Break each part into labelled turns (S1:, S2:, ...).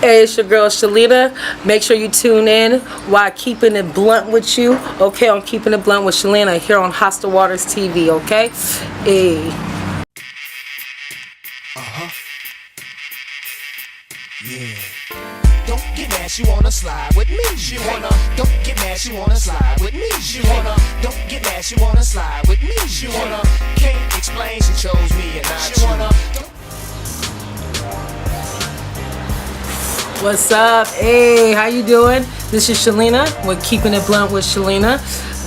S1: Hey, it's your girl Shalena. Make sure you tune in while keeping it blunt with you. Okay, I'm keeping it blunt with Shalena here on Hostal Waters TV. Okay, hey.
S2: Yeah. Don't get mad, she wanna slide with me. She wanna. Don't get mad, she wanna slide with me. She wanna. Don't get mad, she wanna slide with me. She wanna. Can't explain, she chose me and not you. Wanna.
S1: What's up? Hey, how you doing? This is Shalena with Keeping It Blunt with Shalena.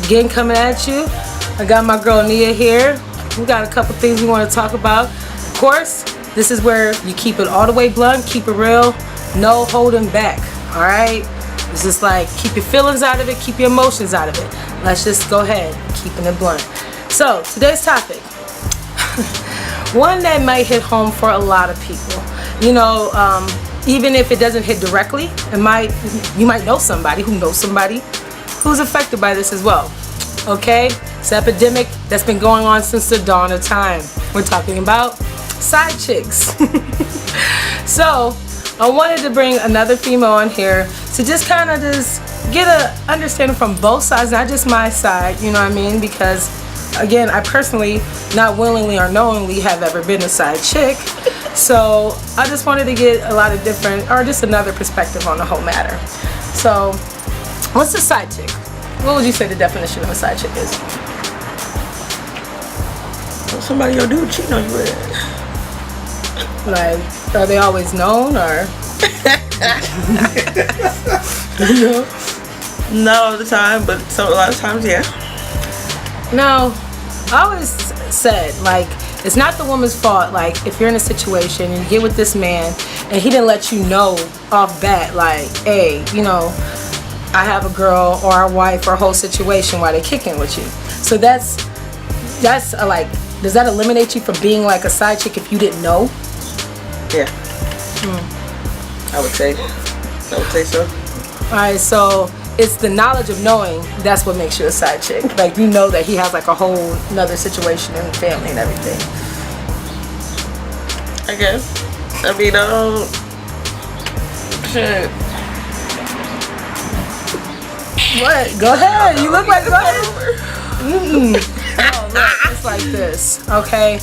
S1: Again, coming at you. I got my girl Nia here. We got a couple things we want to talk about. Of course, this is where you keep it all the way blunt, keep it real, no holding back. All right? This is like keep your feelings out of it, keep your emotions out of it. Let's just go ahead, keeping it blunt. So today's topic, one that might hit home for a lot of people. You know, even if it doesn't hit directly, you might know somebody who knows somebody who's affected by this as well. Okay? It's an epidemic that's been going on since the dawn of time. We're talking about side chicks. So I wanted to bring another female on here to just kind of just get a understanding from both sides, not just my side, you know what I mean? Because again, I personally, not willingly or knowingly, have ever been a side chick. So I just wanted to get a lot of different, or just another perspective on the whole matter. So what's a side chick? What would you say the definition of a side chick is?
S3: Somebody your dude cheating on you with.
S1: Like, are they always known, or? You know?
S3: Not all the time, but a lot of times, yeah.
S1: No, I always said, like, it's not the woman's fault. Like, if you're in a situation and you get with this man and he didn't let you know off bat, like, hey, you know, I have a girl or a wife or a whole situation while they're kicking with you. So that's like, does that eliminate you from being like a side chick if you didn't know?
S3: Yeah. I would say so.
S1: Alright, so it's the knowledge of knowing that's what makes you a side chick. Like, you know that he has like a whole another situation in the family and everything.
S3: I guess. I mean, shit.
S1: What? Go ahead. You look like, go ahead. Oh, look, it's like this, okay?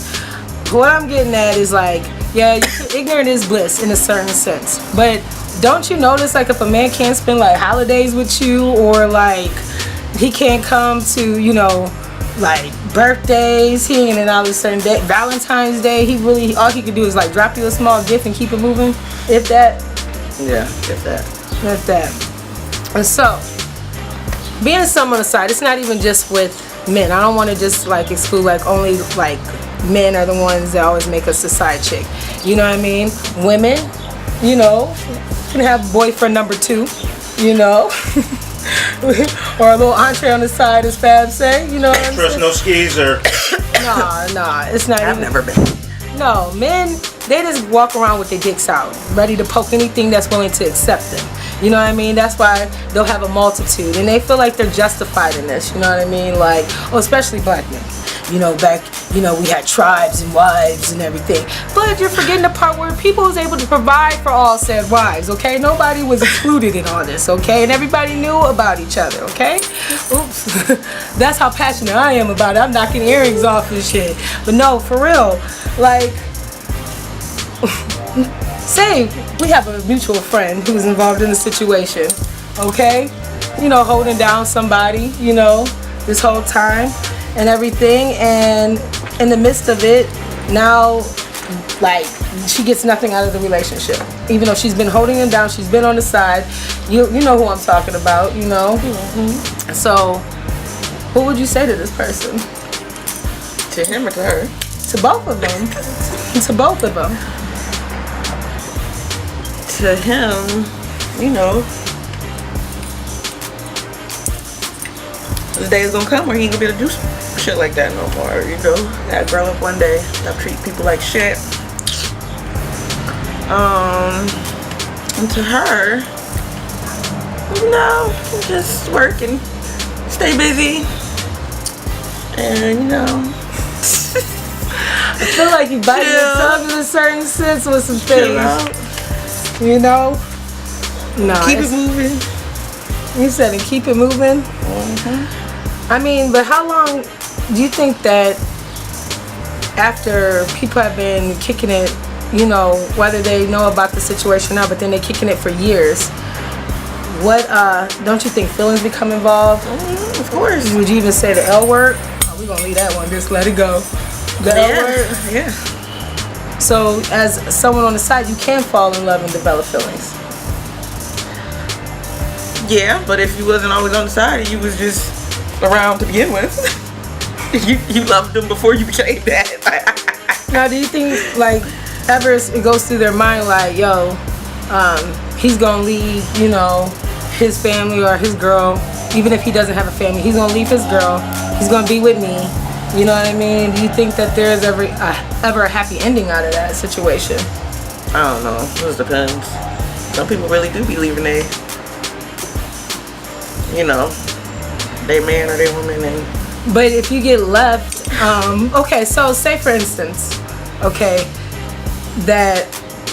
S1: What I'm getting at is like, yeah, ignorant is bliss in a certain sense. But don't you notice, like, if a man can't spend like holidays with you, or like he can't come to, you know, like birthdays, he ain't out a certain day, Valentine's Day, all he can do is like drop you a small gift and keep it moving, if that.
S3: Yeah, if that.
S1: And so, being some on the side, it's not even just with men. I don't want to just like exclude like only like men are the ones that always make us a side chick. You know what I mean? Women, you know, can have boyfriend number 2, you know, or a little entree on the side, as Fab say. You know what I'm saying?
S4: Trust no skis or.
S1: Nah, it's not.
S3: I've never been.
S1: No, men, they just walk around with their dicks out, ready to poke anything that's willing to accept them. You know what I mean? That's why they'll have a multitude, and they feel like they're justified in this. You know what I mean? Like, oh, especially black men. You know, back, you know, we had tribes and wives and everything. But you're forgetting the part where people was able to provide for all said wives, okay? Nobody was excluded in all this, okay? And everybody knew about each other, okay? Oops. That's how passionate I am about it. I'm knocking earrings off and shit. But no, for real, like, say we have a mutual friend who's involved in the situation, okay? You know, holding down somebody, you know, this whole time and everything, and in the midst of it, now, like, she gets nothing out of the relationship. Even though she's been holding him down, she's been on the side. You know who I'm talking about, you know? Mm-hmm. So, what would you say to this person?
S3: To him or to her?
S1: To both of them. To both of them.
S3: To him, you know, the day is gonna come where he ain't gonna be able to do shit like that no more, you know. Gotta grow up one day, stop treating people like shit. And to her, you know, just work and stay busy, and you know.
S1: I feel like you bite your tongue in a certain sense with some things. You know? No,
S3: Keep it moving.
S1: You said and keep it moving. I mean, but how long do you think that after people have been kicking it, you know, whether they know about the situation or not, but then they're kicking it for years, what, don't you think feelings become involved?
S3: Of course.
S1: Would you even say the L word? Oh, we're gonna leave that one, just let it go. The L word?
S3: Yeah.
S1: So, as someone on the side, you can fall in love and develop feelings.
S3: Yeah, but if you wasn't always on the side and you was just around to begin with, you loved them before you became that.
S1: Now, do you think, like, ever it goes through their mind, like, yo, he's gonna leave, you know, his family or his girl, even if he doesn't have a family, he's gonna leave his girl, he's gonna be with me, you know what I mean? Do you think that there's ever a happy ending out of that situation?
S3: I don't know. It just depends. Some people really do be leaving their, you know, their man or their woman. And
S1: but if you get left, okay, so say for instance, okay, that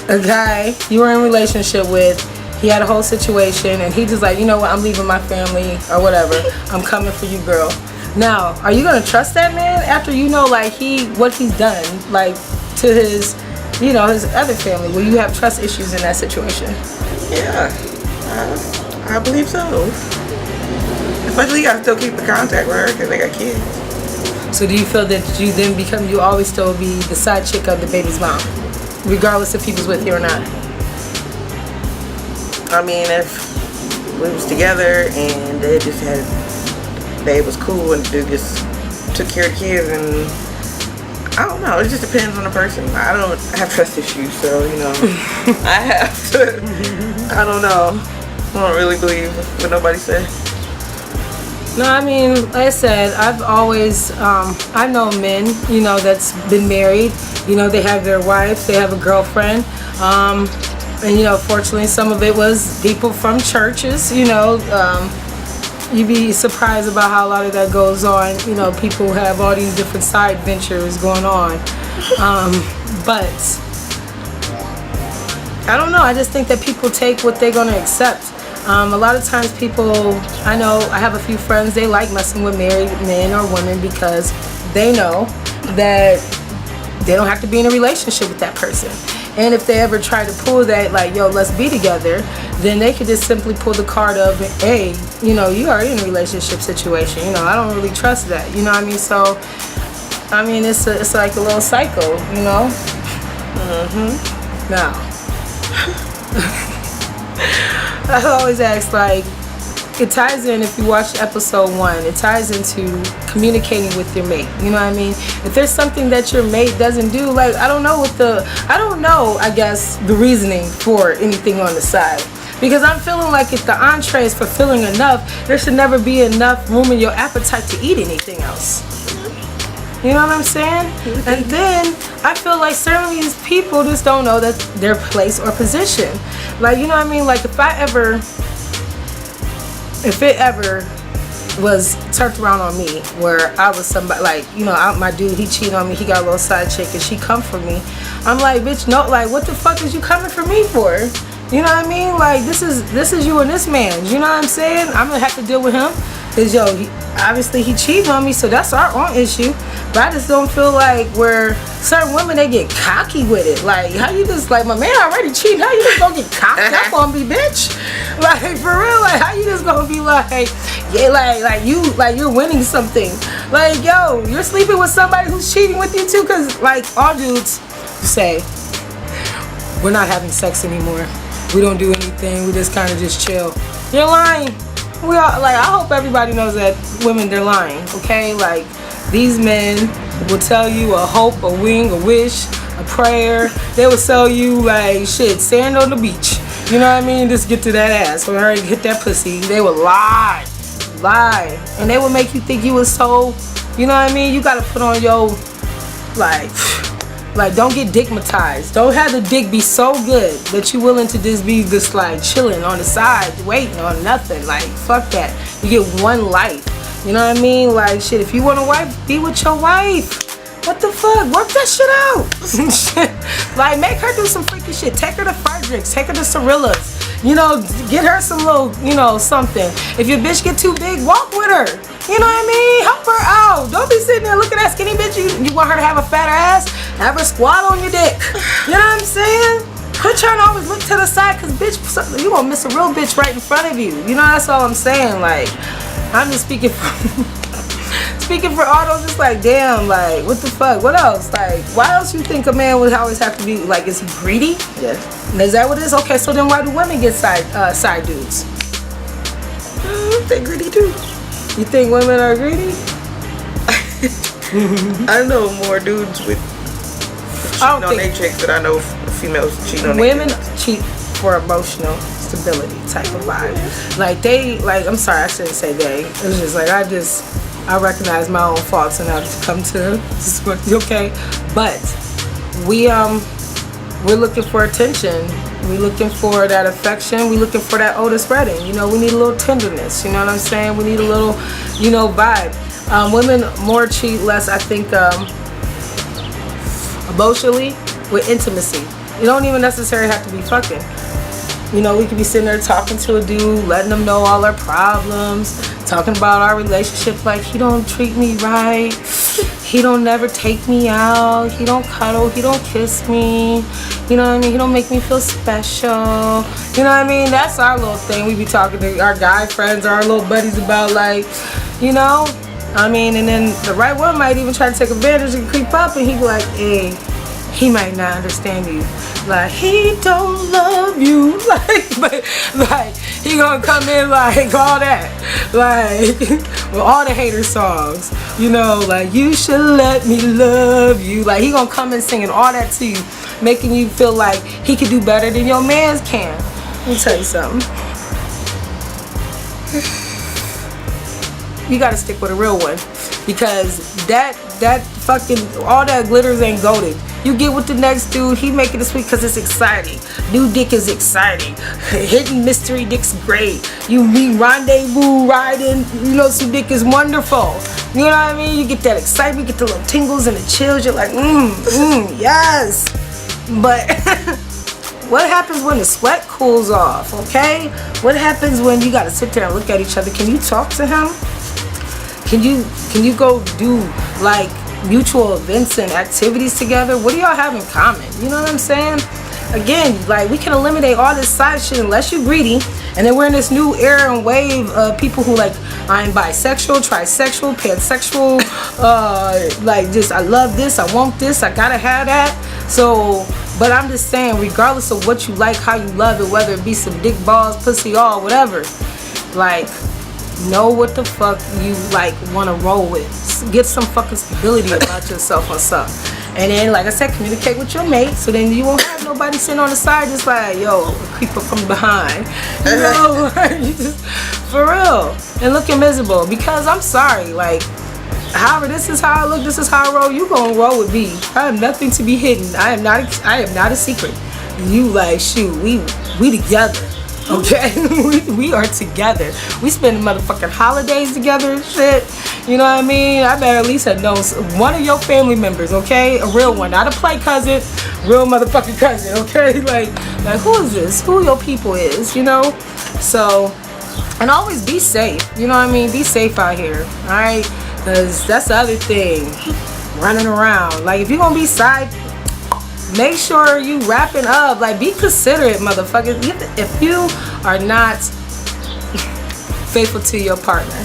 S1: a guy you were in a relationship with, he had a whole situation and he just like, you know what, I'm leaving my family or whatever, I'm coming for you, girl. Now, are you gonna trust that man after you know like what he's done, like to his, you know, his other family? Will you have trust issues in that situation?
S3: yeah, I believe so. Especially you gotta still keep the contact with her because they got kids.
S1: So do you feel that you then you always still be the side chick of the baby's mom, regardless if he was with you or not?
S3: I mean, if we was together and they was cool and they just took care of the kids, and I don't know, it just depends on the person. I don't have trust issues, so, you know, I have to, I don't know. I don't really believe what nobody said.
S1: No, I mean, like I said, I've always, I know men, you know, that's been married, you know, they have their wife, they have a girlfriend, and, you know, fortunately some of it was people from churches, you know, you'd be surprised about how a lot of that goes on, you know, people have all these different side ventures going on, but I don't know, I just think that people take what they're going to accept. A lot of times people, I know, I have a few friends, they like messing with married men or women because they know that they don't have to be in a relationship with that person. And if they ever try to pull that, like, yo, let's be together, then they could just simply pull the card of, hey, you know, you are in a relationship situation. You know, I don't really trust that. You know what I mean? So, I mean, it's like a little cycle, you know? Now, I always ask, like, it ties in, if you watch episode 1, it ties into communicating with your mate, you know what I mean? If there's something that your mate doesn't do, like, I don't know, I guess, the reasoning for anything on the side. Because I'm feeling like if the entree is fulfilling enough, there should never be enough room in your appetite to eat anything else. You know what I'm saying? And then I feel like certain these people just don't know that their place or position. Like, you know what I mean? Like, if it ever was turned around on me where I was somebody, like, you know, my dude, he cheated on me, he got a little side chick and she come for me, I'm like, bitch, no, like, what the fuck is you coming for me for? You know what I mean? Like, this is you and this man, you know what I'm saying? I'm gonna have to deal with him because, yo, obviously he cheated on me, so that's our own issue. But I just don't feel like where certain women, they get cocky with it. Like, how you just, like, my man already cheated, how you just gonna get cocked up on me, bitch? Like, for real, like, how you just gonna be like, yeah, like you're winning something. Like, yo, you're sleeping with somebody who's cheating with you too, because, like, all dudes say, we're not having sex anymore. We don't do anything, we just kind of just chill. You're lying. We all, like, I hope everybody knows that women, they're lying, okay? Like, these men will tell you a hope, a wing, a wish, a prayer. They will sell you, like, shit, sand on the beach. You know what I mean? Just get to that ass. When I hit that pussy, they will lie. And they will make you think you was so, you know what I mean? You gotta put on your, like, don't get dickmatized. Don't have the dick be so good that you willing to just be just, like, chilling on the side, waiting on nothing. Like, fuck that. You get one life. You know what I mean? Like, shit, if you want a wife, be with your wife. What the fuck? Work that shit out. Like, make her do some freaky shit. Take her to Frederick's. Take her to Cirilla's. You know, get her some little, you know, something. If your bitch get too big, walk with her. You know what I mean? Help her out. Don't be sitting there looking at that skinny bitch. You want her to have a fatter ass? Have her squat on your dick. You know what I'm saying? Quit trying to always look to the side, cause bitch, you gonna miss a real bitch right in front of you. You know, that's all I'm saying. Like, I'm just speaking for speaking for all those. Just like, damn, like, what the fuck? What else? Like, why else you think a man would always have to be like? Is he greedy?
S3: Yes.
S1: Is that what it is? Okay, so then why do women get side dudes?
S3: They greedy too.
S1: You think women are greedy?
S3: I know more dudes with cheating on their chicks than I know females cheating on their chicks.
S1: Women cheat for emotional stability type of vibe. Like they, like, I'm sorry, I shouldn't say they. It's just like I recognize my own faults and I've come to okay. But we're looking for attention. We're looking for that affection. We're looking for that Otis Redding. You know, we need a little tenderness. You know what I'm saying? We need a little, you know, vibe. Women more cheat, less, I think, emotionally, with intimacy. You don't even necessarily have to be fucking. You know, we could be sitting there talking to a dude, letting them know all our problems, talking about our relationship, like, he don't treat me right, he don't never take me out, he don't cuddle, he don't kiss me, you know what I mean, he don't make me feel special, you know what I mean. That's our little thing. We be talking to our guy friends, our little buddies about, like, you know, I mean. And then the right one might even try to take advantage and creep up, and he be like, hey, he might not understand you, like, he don't love you, like, but like, he gonna come in like all that, like, with all the hater songs, you know, like, you should let me love you, like, he gonna come in singing all that to you, making you feel like he can do better than your mans can. Let me tell you something. You gotta stick with a real one, because that fucking, all that glitters ain't golded. You get with the next dude, he make it a sweet because it's exciting. New dick is exciting. Hidden mystery dick's great. You meet rendezvous riding, you know, some dick is wonderful. You know what I mean? You get that excitement, get the little tingles and the chills. You're like, yes. But what happens when the sweat cools off, okay? What happens when you gotta sit there and look at each other? Can you talk to him? Can you go do, like, mutual events and activities together? What do y'all have in common? You know what I'm saying? Again, like, we can eliminate all this side shit unless you're greedy. And then we're in this new era and wave of people who, like, I'm bisexual, trisexual, pansexual, like, just, I love this, I want this, I gotta have that. So, but I'm just saying, regardless of what you like, how you love it, whether it be some dick, balls, pussy, all, whatever, like, know what the fuck you, like, want to roll with. Get some fucking stability about yourself or something. And then, like I said, communicate with your mate, so then you won't have nobody sitting on the side just like, yo, creep up from behind. You know, you just, for real. And looking miserable. Because I'm sorry, like, however, this is how I look, this is how I roll, you gonna roll with me. I have nothing to be hidden. I am not a secret. You, like, shoot, we together. Okay, we are together. We spend motherfucking holidays together and shit. You know what I mean? I better at least have known one of your family members, okay? A real one, not a play cousin, real motherfucking cousin, okay? Like who is this? Who your people is, you know? So, and always be safe. You know what I mean? Be safe out here, all right? Because that's the other thing, running around. Like, if you're gonna be side, make sure you wrapping up. Like, be considerate, motherfuckers. If you are not faithful to your partner,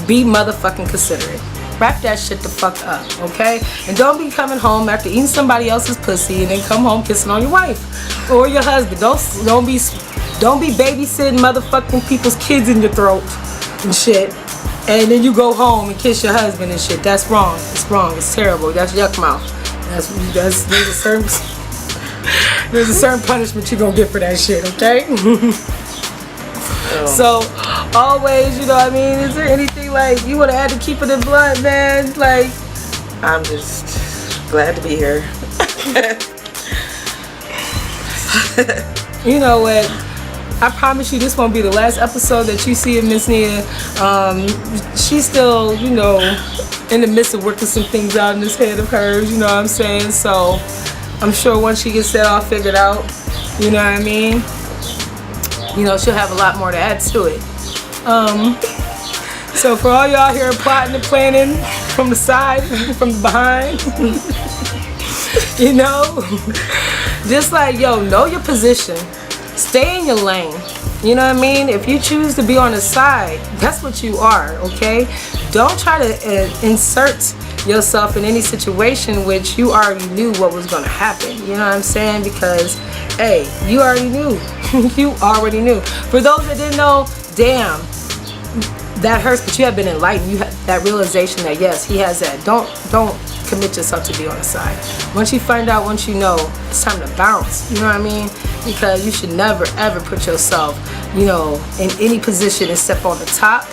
S1: be motherfucking considerate. Wrap that shit the fuck up, okay? And don't be coming home after eating somebody else's pussy and then come home kissing on your wife or your husband. Don't be babysitting motherfucking people's kids in your throat and shit. And then you go home and kiss your husband and shit. That's wrong. It's wrong. It's terrible. That's yuck mouth. There's a certain punishment you're gonna get for that shit, okay? So always, you know what I mean, is there anything like you wanna add to keep it in blood, man? Like,
S3: I'm just glad to be here.
S1: You know what? I promise you this won't be the last episode that you see of Miss Nia. She's still, you know, in the midst of working some things out in this head of hers, you know what I'm saying? So I'm sure once she gets that all figured out, you know what I mean, you know, she'll have a lot more to add to it. So for all y'all here plotting and planning from the side, from the behind, you know, just like, yo, know your position, stay in your lane. You know what I mean? If you choose to be on the side, that's what you are, okay? Don't try to insert yourself in any situation which you already knew what was going to happen. You know what I'm saying? Because, hey, you already knew. You already knew. For those that didn't know, damn, that hurts, but you have been enlightened. You have that realization that, yes, he has that. Don't commit yourself to be on the side. Once you find out, once you know, it's time to bounce. You know what I mean? Because you should never, ever put yourself, you know, in any position except on the top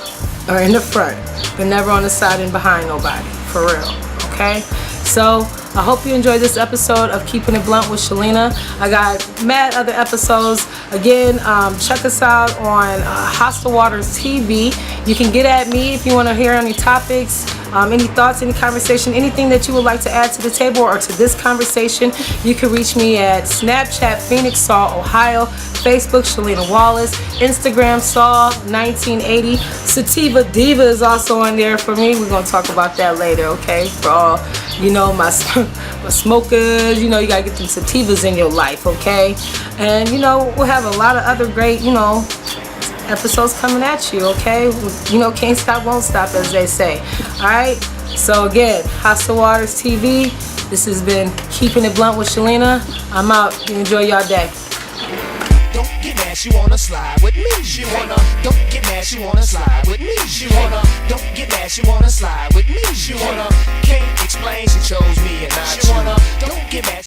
S1: or in the front, but never on the side and behind nobody. For real. Okay? So I hope you enjoyed this episode of Keeping It Blunt with Shalena. I got mad other episodes. Again, check us out on Hostal Waters TV. You can get at me if you want to hear any topics, any thoughts, any conversation, anything that you would like to add to the table or to this conversation. You can reach me at Snapchat Phoenix Saw Ohio, Facebook Shalena Wallace, Instagram Saw1980. Sativa Diva is also on there for me. We're going to talk about that later, okay? For all, you know, my smokers, you know, you got to get them sativas in your life, okay? And, you know, we'll have a lot of other great, you know, episodes coming at you, okay? You know, can't stop, won't stop, as they say. Alright? So again, Hostal Waters TV. This has been Keeping It Blunt with Shalena. I'm out. You enjoy y'all day.
S2: Don't get mad, she wanna slide with me. She wanna, don't get mad, she wanna slide with me. She wanna, don't get mad, she wanna slide with me. She wanna, can't explain, she chose me and not you. She wanna, don't get mad.